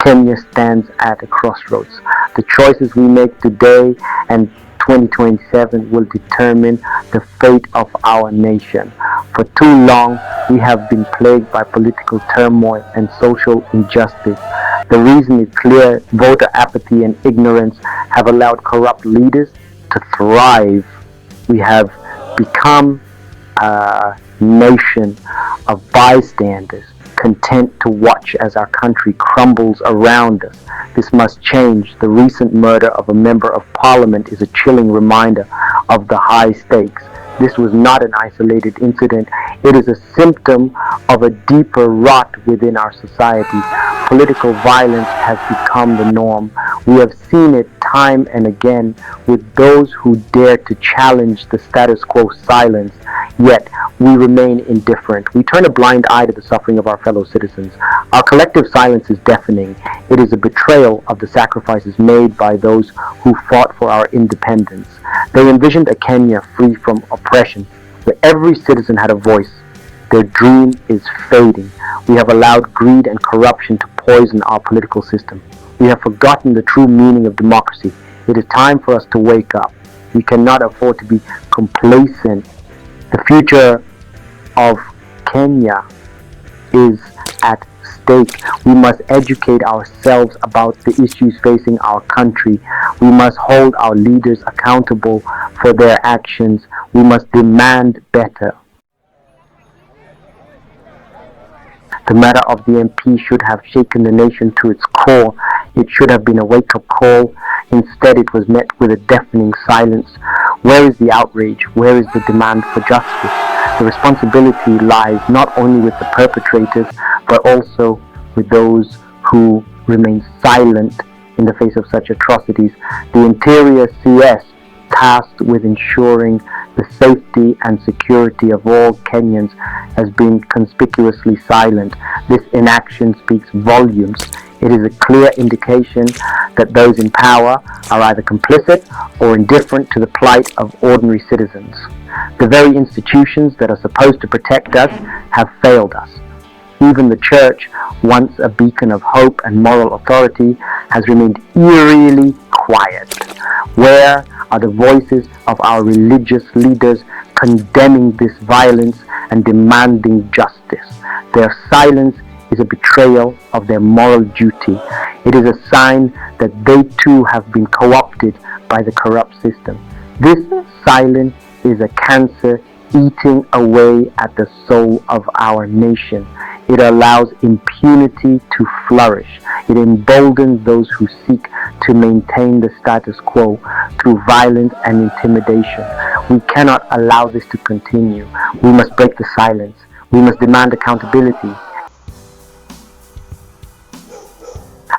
Kenya stands at a crossroads. The choices we make today and 2027 will determine the fate of our nation. For too long, we have been plagued by political turmoil and social injustice. The reason is clear: voter apathy and ignorance have allowed corrupt leaders to thrive. We have become a nation of bystanders, content to watch as our country crumbles around us. This must change. The recent murder of a member of parliament is a chilling reminder of the high stakes. This was not an isolated incident. It is a symptom of a deeper rot within our society. Political violence has become the norm. We have seen it time and again with those who dare to challenge the status quo silence, yet we remain indifferent. We turn a blind eye to the suffering of our fellow citizens. Our collective silence is deafening. It is a betrayal of the sacrifices made by those who fought for our independence. They envisioned a Kenya free from oppression, where every citizen had a voice. Their dream is fading. We have allowed greed and corruption to poison our political system. We have forgotten the true meaning of democracy. It is time for us to wake up. We cannot afford to be complacent. The future of Kenya is at stake. We must educate ourselves about the issues facing our country. We must hold our leaders accountable for their actions. We must demand better. The matter of the MP should have shaken the nation to its core. It should have been a wake-up call. Instead, it was met with a deafening silence. Where is the outrage? Where is the demand for justice? The responsibility lies not only with the perpetrators, but also with those who remain silent in the face of such atrocities. The Interior CS, tasked with ensuring the safety and security of all Kenyans, has been conspicuously silent. This inaction speaks volumes. It is a clear indication that those in power are either complicit or indifferent to the plight of ordinary citizens. The very institutions that are supposed to protect us have failed us. Even the church, once a beacon of hope and moral authority, has remained eerily quiet. Where are the voices of our religious leaders condemning this violence and demanding justice? Their silence is a betrayal of their moral duty. It is a sign that they too have been co-opted by the corrupt system. This silence is a cancer eating away at the soul of our nation. It allows impunity to flourish. It emboldens those who seek to maintain the status quo through violence and intimidation. We cannot allow this to continue. We must break the silence. We must demand accountability.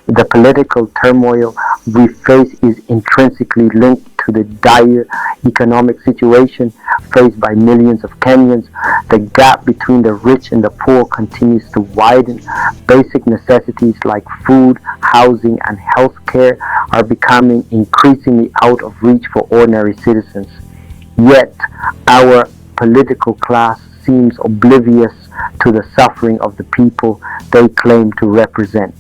The political turmoil we face is intrinsically linked to the dire economic situation faced by millions of Kenyans. The gap between the rich and the poor continues to widen. Basic necessities like food, housing, and health care are becoming increasingly out of reach for ordinary citizens. Yet, our political class seems oblivious to the suffering of the people they claim to represent.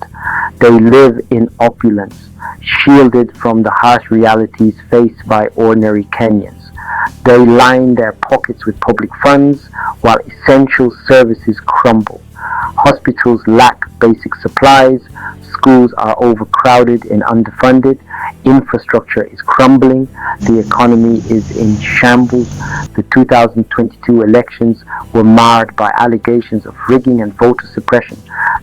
They live in opulence, shielded from the harsh realities faced by ordinary Kenyans. They line their pockets with public funds while essential services crumble. Hospitals lack basic supplies, schools are overcrowded and underfunded, infrastructure is crumbling, the economy is in shambles. The 2022 elections were marred by allegations of rigging and voter suppression.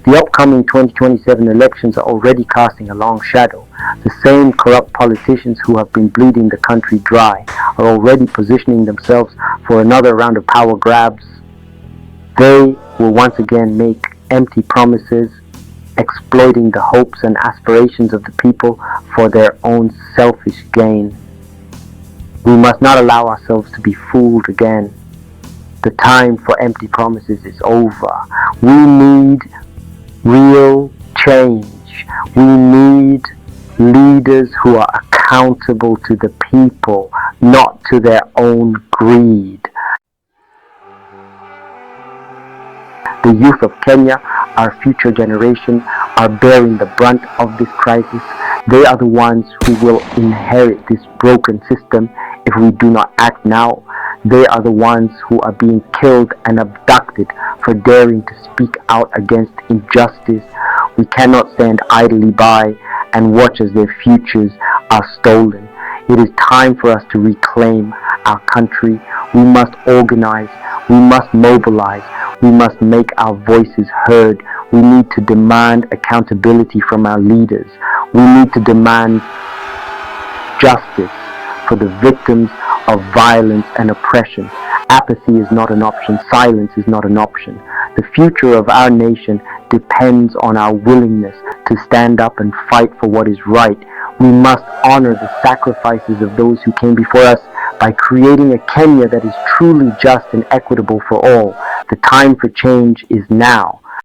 The upcoming 2027 elections are already casting a long shadow. The same corrupt politicians who have been bleeding the country dry are already positioning themselves for another round of power grabs. They will once again make empty promises, exploiting the hopes and aspirations of the people for their own selfish gain. We must not allow ourselves to be fooled again. The time for empty promises is over. We need real change. We need leaders who are accountable to the people, not to their own greed. The youth of Kenya, our future generation, are bearing the brunt of this crisis. They are the ones who will inherit this broken system if we do not act now. They are the ones who are being killed and abducted for daring to speak out against injustice. We cannot stand idly by and watch as their futures are stolen. It is time for us to reclaim our country. We must organize. We must mobilize. We must make our voices heard. We need to demand accountability from our leaders. We need to demand justice for the victims of violence and oppression. Apathy is not an option. Silence is not an option. The future of our nation depends on our willingness to stand up and fight for what is right. We must honor the sacrifices of those who came before us by creating a Kenya that is truly just and equitable for all. The time for change is now.